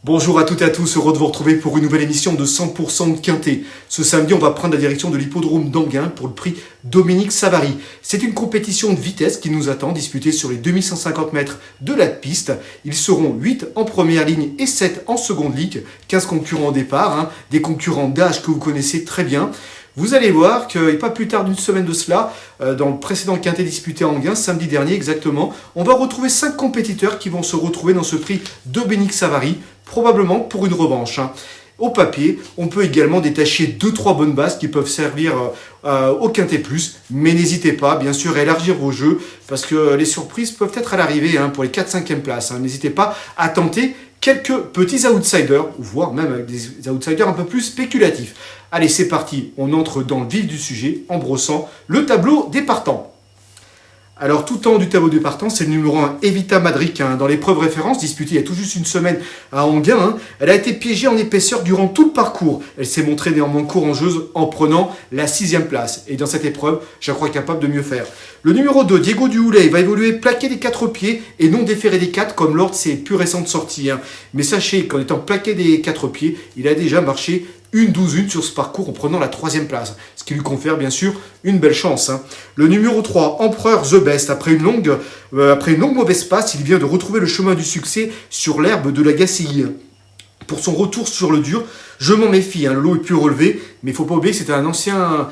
Bonjour à toutes et à tous, heureux de vous retrouver pour une nouvelle émission de 100% de Quintet. Ce samedi, on va prendre la direction de l'hippodrome d'Anguin pour le prix Dominique Savary. C'est une compétition de vitesse qui nous attend, disputée sur les 2150 mètres de la piste. Ils seront 8 en première ligne et 7 en seconde ligne, 15 concurrents au départ, des concurrents d'âge que vous connaissez très bien. Vous allez voir que, pas plus tard d'une semaine de cela, dans le précédent Quintet disputé à Anguin, samedi dernier exactement, on va retrouver 5 compétiteurs qui vont se retrouver dans ce prix Dominique Savary, probablement pour une revanche. Au papier, on peut également détacher 2-3 bonnes bases qui peuvent servir au Quintet Plus, mais n'hésitez pas, bien sûr, à élargir vos jeux, parce que les surprises peuvent être à l'arrivée pour les 4-5e places. N'hésitez pas à tenter quelques petits outsiders, voire même avec des outsiders un peu plus spéculatifs. Allez, c'est parti, on entre dans le vif du sujet en brossant le tableau des partants. Alors, tout en haut du tableau des partants, c'est le numéro 1, Evita Madric. Dans l'épreuve référence disputée il y a tout juste une semaine à Anguin, elle a été piégée en épaisseur durant tout le parcours. Elle s'est montrée néanmoins courageuse en prenant la 6e place. Et dans cette épreuve, je crois capable de mieux faire. Le numéro 2, Diego Duhoulet, va évoluer plaqué des 4 pieds et non déféré des 4 comme lors de ses plus récentes sorties. Mais sachez qu'en étant plaqué des 4 pieds, il a déjà marché une 12-1 sur ce parcours en prenant la 3e place, ce qui lui confère bien sûr une belle chance. Le numéro 3, Empereur The Best, après une longue mauvaise passe, il vient de retrouver le chemin du succès sur l'herbe de la Gacilly. Pour son retour sur le dur, je m'en méfie, le lot est plus relevé, mais il ne faut pas oublier que c'était un ancien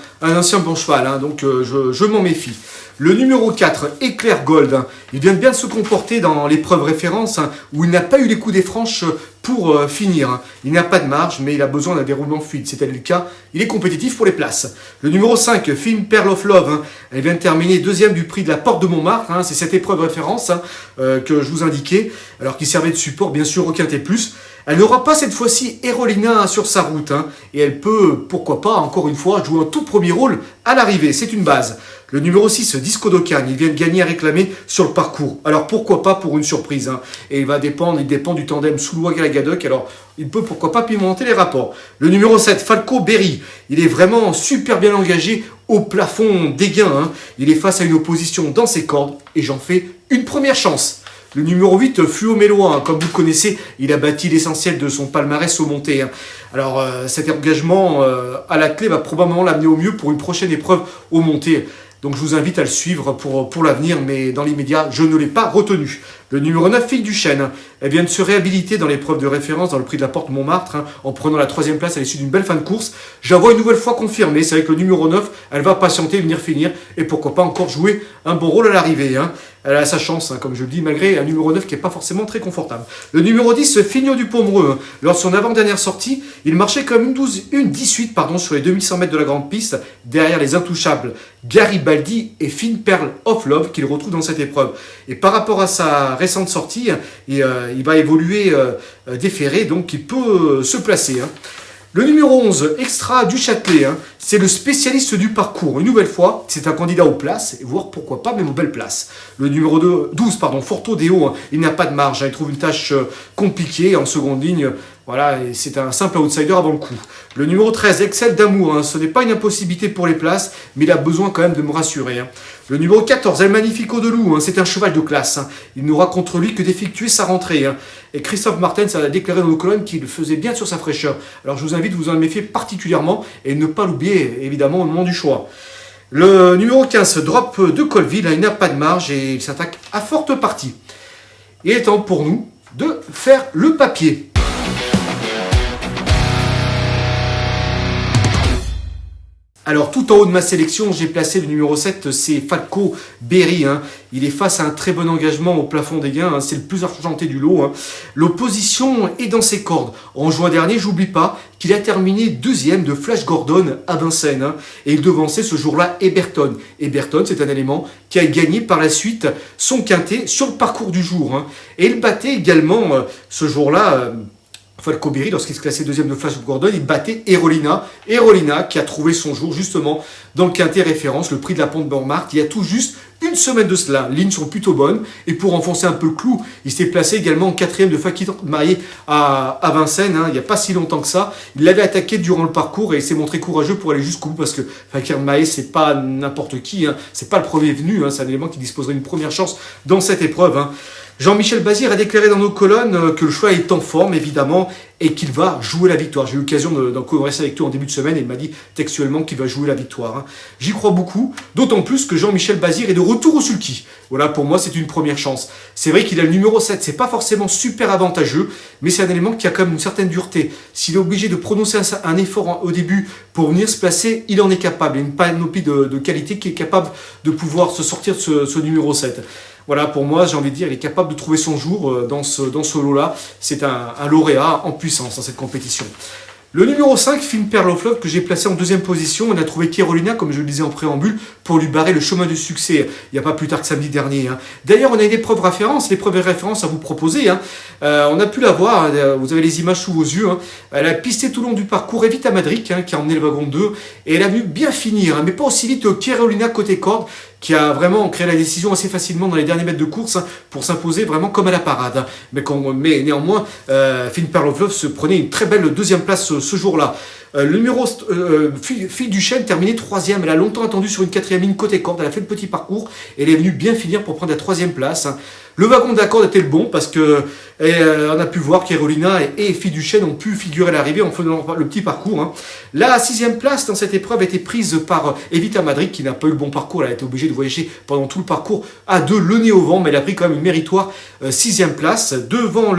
bon cheval, donc je m'en méfie. Le numéro 4, Éclair Gold, il vient de bien se comporter dans l'épreuve référence, où il n'a pas eu les coups des franches pour finir. Il n'a pas de marge, mais il a besoin d'un déroulement fluide, c'est le cas, il est compétitif pour les places. Le numéro 5, Film Pearl of Love, elle vient de terminer 2e du prix de la Porte de Montmartre, c'est cette épreuve référence que je vous indiquais, alors qu'il servait de support bien sûr au Quintet Plus. Elle n'aura pas cette fois-ci Erolina sur sa route, et elle peut, pourquoi pas, encore une fois, jouer un tout premier rôle à l'arrivée, c'est une base. Le numéro 6, Disco d'Ocagne, il vient de gagner à réclamer sur le parcours. Alors pourquoi pas pour une surprise, et il dépend du tandem Soulois-Galagadec, alors il peut pourquoi pas pimenter les rapports. Le numéro 7, Falco Berry, il est vraiment super bien engagé au plafond des gains, il est face à une opposition dans ses cordes, et j'en fais une première chance. Le numéro 8, Fluo Mélois, comme vous le connaissez, il a bâti l'essentiel de son palmarès au monté. Alors cet engagement à la clé va probablement l'amener au mieux pour une prochaine épreuve au monté. Donc je vous invite à le suivre pour l'avenir, mais dans l'immédiat, je ne l'ai pas retenu. Le numéro 9, Fille du Chêne, elle vient de se réhabiliter dans l'épreuve de référence dans le prix de la Porte Montmartre, en prenant la 3e place à l'issue d'une belle fin de course. Je la vois une nouvelle fois confirmée, c'est avec le numéro 9, elle va patienter, venir finir, et pourquoi pas encore jouer un bon rôle à l'arrivée. Elle a sa chance, comme je le dis, malgré un numéro 9 qui n'est pas forcément très confortable. Le numéro 10, Fignot du Pomereux, lors de son avant-dernière sortie, il marchait comme une 18 sur les 2100 mètres de la grande piste, derrière les intouchables Garibaldi et Fine Pearl of Love qu'il retrouve dans cette épreuve. Et par rapport à sa récente sortie, il va évoluer déféré, donc il peut se placer. Le numéro 11, Extra du Châtelet, c'est le spécialiste du parcours. Une nouvelle fois, c'est un candidat aux places, voire pourquoi pas même aux belles places. Le numéro 12, Forto Deo, il n'a pas de marge, il trouve une tâche compliquée en seconde ligne. Voilà, et c'est un simple outsider avant le coup. Le numéro 13, Excel d'amour, ce n'est pas une impossibilité pour les places, mais il a besoin quand même de me rassurer. Le numéro 14, El Magnifico de Loup, c'est un cheval de classe. Il n'aura contre lui que d'effectuer sa rentrée. Et Christophe Martens a déclaré dans nos colonnes qu'il faisait bien sur sa fraîcheur. Alors je vous invite à vous en méfier particulièrement et ne pas l'oublier, évidemment, au moment du choix. Le numéro 15, Drop de Colville, il n'a pas de marge et il s'attaque à forte partie. Il est temps pour nous de faire le papier. Alors tout en haut de ma sélection, j'ai placé le numéro 7, c'est Falco Berry. Il est face à un très bon engagement au plafond des gains, c'est le plus argenté du lot. L'opposition est dans ses cordes. En juin dernier, j'oublie pas qu'il a terminé 2e de Flash Gordon à Vincennes. Et il devançait ce jour-là Eberton. Eberton, c'est un élément qui a gagné par la suite son quintet sur le parcours du jour. Et il battait également ce jour-là... Falco Berry, lorsqu'il se classait 2e de Flash Gordon, il battait Erolina. Erolina qui a trouvé son jour justement dans le quintet référence, le prix de la Porte de Montmartre, il y a tout juste une semaine de cela. Les lignes sont plutôt bonnes. Et pour enfoncer un peu le clou, il s'est placé également en 4e de Fakir Maé à Vincennes, il n'y a pas si longtemps que ça. Il l'avait attaqué durant le parcours et il s'est montré courageux pour aller jusqu'au bout parce que Fakir Maé, c'est pas n'importe qui, c'est pas le premier venu, c'est un élément qui disposerait d'une première chance dans cette épreuve. Jean-Michel Bazir a déclaré dans nos colonnes que le cheval est en forme, évidemment, et qu'il va jouer la victoire. J'ai eu l'occasion d'en converser avec toi en début de semaine et il m'a dit textuellement qu'il va jouer la victoire. Hein. J'y crois beaucoup, d'autant plus que Jean-Michel Bazir est de retour au sulky. Voilà, pour moi, c'est une première chance. C'est vrai qu'il a le numéro 7, c'est pas forcément super avantageux, mais c'est un élément qui a quand même une certaine dureté. S'il est obligé de prononcer un effort au début pour venir se placer, il en est capable. Il y a une panoplie de qualité qui est capable de pouvoir se sortir de ce numéro 7. Voilà, pour moi, j'ai envie de dire, il est capable de trouver son jour dans ce lot-là. C'est un lauréat en puissance dans cette compétition. Le numéro 5, Fine Pearl of Love, que j'ai placé en deuxième position. On a trouvé Carolina, comme je le disais en préambule, pour lui barrer le chemin du succès. Il n'y a pas plus tard que samedi dernier. Hein. D'ailleurs, on a une épreuve référence à vous proposer. Hein. On a pu la voir, vous avez les images sous vos yeux. Hein. Elle a pisté tout le long du parcours Evita Madrid, hein, qui a emmené le wagon 2. Et elle a vu bien finir, hein, mais pas aussi vite que Carolina côté corde, qui a vraiment créé la décision assez facilement dans les derniers mètres de course hein, pour s'imposer vraiment comme à la parade. Hein. Mais néanmoins, Fine Pearl of Love se prenait une très belle deuxième place ce jour-là. Le numéro Fille du Chêne terminé troisième. Elle a longtemps attendu sur une quatrième ligne côté corde. Elle a fait le petit parcours et elle est venue bien finir pour prendre la troisième place. Hein. Le wagon d'accord était le bon parce que on a pu voir Carolina et Fille du Chêne ont pu figurer à l'arrivée en faisant le petit parcours. Hein. La sixième place dans cette épreuve a été prise par Evita Madrid qui n'a pas eu le bon parcours. Elle a été obligée de voyager pendant tout le parcours à 2, le nez au vent, mais elle a pris quand même une méritoire sixième place devant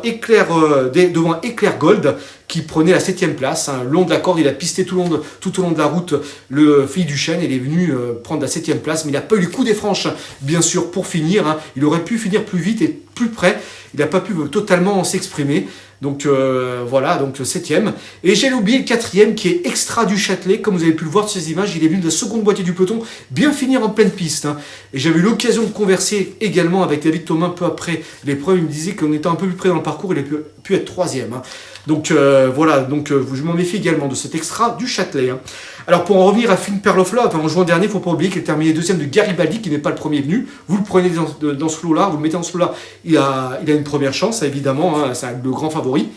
Éclair Gold qui prenait la 7e place. Hein. Long de la corde, il a pisté tout au long de la route le Fille du Chêne. Il est venu prendre la 7e place, mais il n'a pas eu le coup des franches, bien sûr, pour finir. Hein. Il aurait pu finir plus vite et plus près. Il n'a pas pu totalement s'exprimer. Donc voilà, donc 7e. Et j'ai oublié le 4e qui est Extra du Châtelet. Comme vous avez pu le voir sur ces images, il est venu de la seconde moitié du peloton, bien finir en pleine piste. Hein. Et j'avais eu l'occasion de converser également avec David Thomas peu après l'épreuve. Il me disait qu'on était un peu plus près dans le parcours, il a pu être 3e. Hein. Donc voilà, donc je m'en méfie également de cet Extra du Châtelet. Hein. Alors pour en revenir à Fine Pearl of Love, en juin dernier, il ne faut pas oublier qu'il est terminé deuxième de Garibaldi, qui n'est pas le premier venu. Vous le prenez dans ce lot-là, vous le mettez dans ce lot-là, il a une première chance, évidemment, hein, c'est le grand favori.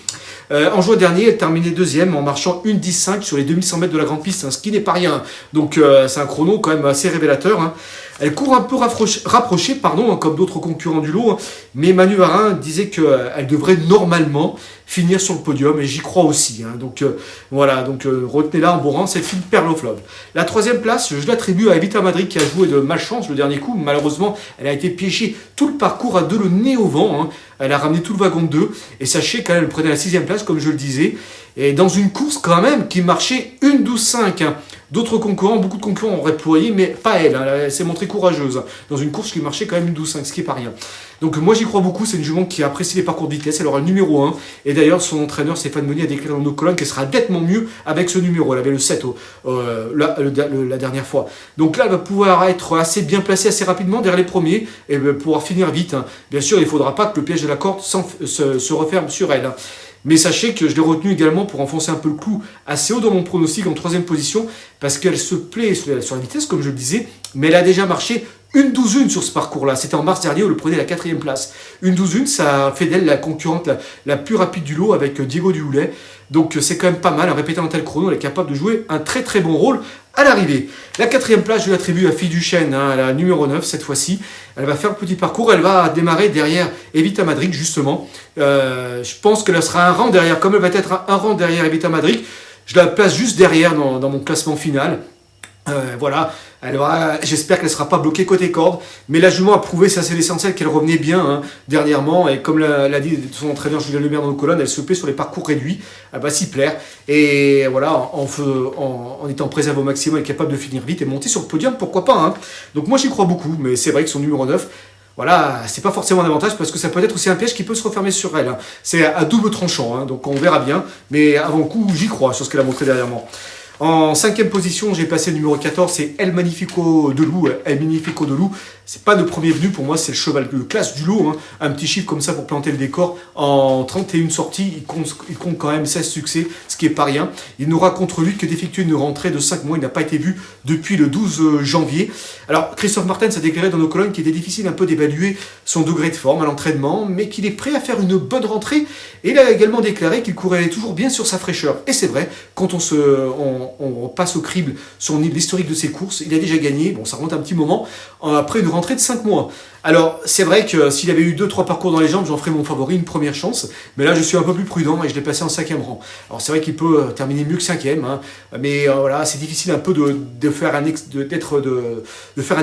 En juin dernier, elle terminait deuxième en marchant 1:10.5 sur les 2100 mètres de la grande piste, hein, ce qui n'est pas rien. Donc c'est un chrono quand même assez révélateur. Hein. Elle court un peu rapprochée, comme d'autres concurrents du lot, hein, mais Manu Varin disait qu'elle devrait normalement finir sur le podium, et j'y crois aussi. Hein. Donc voilà, donc retenez-la en bon rang, c'est Fine Pearl of Love. La troisième place, je l'attribue à Evita Madrid qui a joué de malchance le dernier coup. Malheureusement, elle a été piégée tout le parcours à 2, le nez au vent. Hein. Elle a ramené tout le wagon de 2, et sachez qu'elle prenait la 6e place, comme je le disais, et dans une course quand même qui marchait 1:12.5. Hein. D'autres concurrents, beaucoup de concurrents ont reployé, mais pas elle. Hein. Elle s'est montrée courageuse hein, dans une course qui marchait quand même 1:12.5, ce qui n'est pas rien. Donc moi j'y crois beaucoup, c'est une jument qui apprécie les parcours de vitesse, elle aura le numéro 1. Et d'ailleurs son entraîneur Stéphane Meunier a déclaré dans nos colonnes qu'elle sera nettement mieux avec ce numéro. Elle avait le 7 la dernière fois. Donc là elle va pouvoir être assez bien placée assez rapidement derrière les premiers et pouvoir finir vite. Hein. Bien sûr il ne faudra pas que le piège de la corde se referme sur elle. Hein. Mais sachez que je l'ai retenu également pour enfoncer un peu le clou assez haut dans mon pronostic en 3e position, parce qu'elle se plaît sur la vitesse, comme je le disais, mais elle a déjà marché 1:12.1 sur ce parcours-là. C'était en mars dernier où elle prenait la 4e place. 1:12.1, ça fait d'elle la concurrente la plus rapide du lot avec Diego Dihoulet. Donc c'est quand même pas mal. En répétant un tel chrono, elle est capable de jouer un très très bon rôle à l'arrivée. La 4e place, je l'attribue à Fille du Chêne, hein, la numéro 9 cette fois-ci. Elle va faire le petit parcours, elle va démarrer derrière Evita Madrid justement. Je pense qu'elle sera un rang derrière, comme elle va être un rang derrière Evita Madrid. Je la place juste derrière dans mon classement final. Voilà, j'espère qu'elle ne sera pas bloquée côté corde, mais la jument a prouvé, ça c'est l'essentiel, qu'elle revenait bien hein, dernièrement, et comme l'a dit son entraîneur Julien Lemaire dans nos colonnes, elle se plaît sur les parcours réduits, elle va s'y plaire, et voilà, en étant préservée au maximum, elle est capable de finir vite et monter sur le podium, pourquoi pas hein. Donc moi j'y crois beaucoup, mais c'est vrai que son numéro 9, voilà, c'est pas forcément un avantage parce que ça peut être aussi un piège qui peut se refermer sur elle. Hein. C'est à double tranchant, hein, donc on verra bien, mais avant le coup, j'y crois sur ce qu'elle a montré derrière moi. En 5e position, j'ai passé le numéro 14, c'est El Magnifico de Loup. El Magnifico de Loup, c'est pas le premier venu, pour moi c'est le cheval de classe du lot. Hein. Un petit chiffre comme ça pour planter le décor. En 31 sorties, il compte quand même 16 succès, ce qui est pas rien. Il n'aura contre lui que d'effectuer une rentrée de 5 mois, il n'a pas été vu depuis le 12 janvier. Alors Christophe Martens a déclaré dans nos colonnes qu'il était difficile un peu d'évaluer son degré de forme à l'entraînement, mais qu'il est prêt à faire une bonne rentrée. Et il a également déclaré qu'il courait toujours bien sur sa fraîcheur. Et c'est vrai, quand on passe au crible sur l'historique de ses courses, il a déjà gagné, bon ça remonte un petit moment, après une rentrée de 5 mois. Alors, c'est vrai que s'il avait eu 2-3 parcours dans les jambes, j'en ferais mon favori, une première chance. Mais là, je suis un peu plus prudent et je l'ai placé en 5e rang. Alors, c'est vrai qu'il peut terminer mieux que 5e, hein, mais voilà, c'est difficile un peu de faire un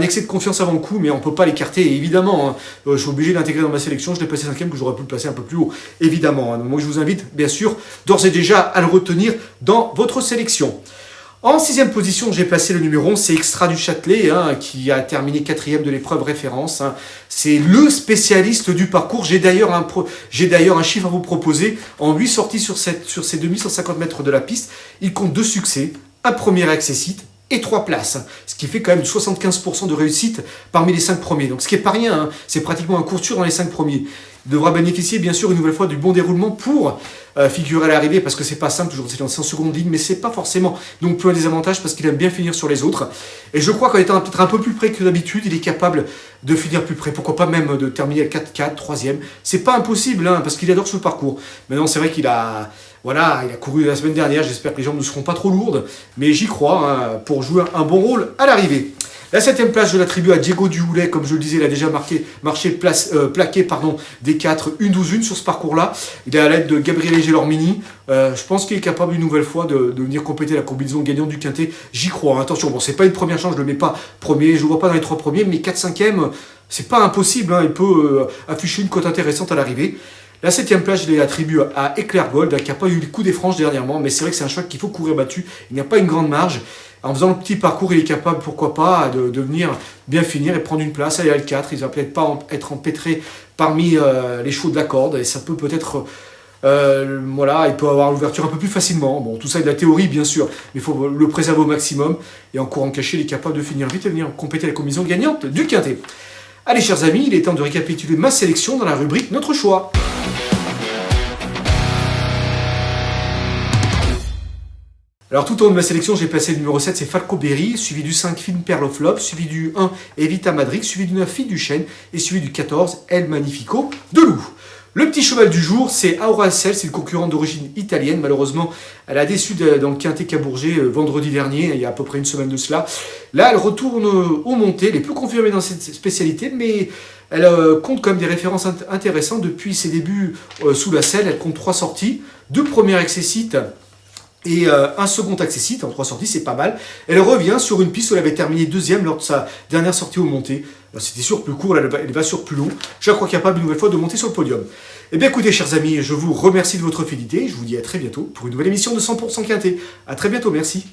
excès de confiance avant le coup, mais on ne peut pas l'écarter. Et évidemment, hein, je suis obligé de l'intégrer dans ma sélection. Je l'ai placé 5e, que j'aurais pu le placer un peu plus haut, évidemment. Hein. Donc, je vous invite, bien sûr, d'ores et déjà à le retenir dans votre sélection. En 6e position, j'ai placé le numéro 11, c'est Extra du Châtelet, hein, qui a terminé 4e de l'épreuve référence. Hein. C'est le spécialiste du parcours. J'ai d'ailleurs un chiffre à vous proposer. En 8 sorties sur ces 2150 mètres de la piste, il compte 2 succès, un premier accessite et 3 places, ce qui fait quand même 75% de réussite parmi les 5 premiers. Donc ce qui n'est pas rien, hein. C'est pratiquement un court dans les 5 premiers. Il devra bénéficier bien sûr une nouvelle fois du bon déroulement pour figurer à l'arrivée, parce que c'est pas simple, toujours c'est lancé en seconde ligne, mais c'est pas forcément donc plus un désavantage parce qu'il aime bien finir sur les autres. Et je crois qu'en étant peut-être un peu plus près que d'habitude, il est capable de finir plus près. Pourquoi pas même de terminer à 4-4, 3e. C'est pas impossible, hein, parce qu'il adore ce parcours. Maintenant, c'est vrai qu'il a... Voilà, il a couru la semaine dernière, j'espère que les jambes ne seront pas trop lourdes, mais j'y crois, hein, pour jouer un bon rôle à l'arrivée. La 7e place, je l'attribue à Diego Duhoulet, comme je le disais, il a déjà plaqué des 4, une 12-1 sur ce parcours-là. Il est à l'aide de Gabriele Gelormini. Je pense qu'il est capable une nouvelle fois de venir compléter la combinaison gagnante du quintet. J'y crois, hein. Attention, bon, c'est pas une première chance, je le mets pas premier, je le vois pas dans les 3 premiers, mais 4-5e, c'est pas impossible, hein, il peut afficher une cote intéressante à l'arrivée. La 7e place, je l'attribue à Eclair Gold, qui n'a pas eu le coup des franges dernièrement, mais c'est vrai que c'est un cheval qu'il faut courir battu. Il n'y a pas une grande marge. En faisant le petit parcours, il est capable, pourquoi pas, de venir bien finir et prendre une place. Aller à L4, il ne va peut-être pas être empêtré parmi les chevaux de la corde, et ça peut peut-être... voilà, il peut avoir l'ouverture un peu plus facilement. Bon, tout ça est de la théorie, bien sûr, mais il faut le préserver au maximum. Et en courant caché, il est capable de finir vite et venir compléter la combinaison gagnante du quintet. Allez, chers amis, il est temps de récapituler ma sélection dans la rubrique Notre choix. Alors tout au long de ma sélection, j'ai placé le numéro 7, c'est Falco Berry, suivi du 5, Film Pearl of Love, suivi du 1, Evita Madrid, suivi du 9, Fille du Chêne, et suivi du 14, El Magnifico de Loup. Le petit cheval du jour, c'est Aura Cell, c'est une concurrente d'origine italienne. Malheureusement, elle a déçu dans le quintet Cabourget vendredi dernier, il y a à peu près une semaine de cela. Là, elle retourne aux montées, elle est plus confirmée dans cette spécialité, mais elle compte quand même des références intéressantes depuis ses débuts sous la selle. Elle compte 3 sorties, 2 premières accessites et un second accessite en 3 sorties, c'est pas mal. Elle revient sur une piste où elle avait terminé 2e lors de sa dernière sortie aux montées. C'était sur plus court, elle va sur plus long. Je crois capable une nouvelle fois de monter sur le podium. Eh bien écoutez, chers amis, je vous remercie de votre fidélité. Je vous dis à très bientôt pour une nouvelle émission de 100% Quintet. À très bientôt, merci.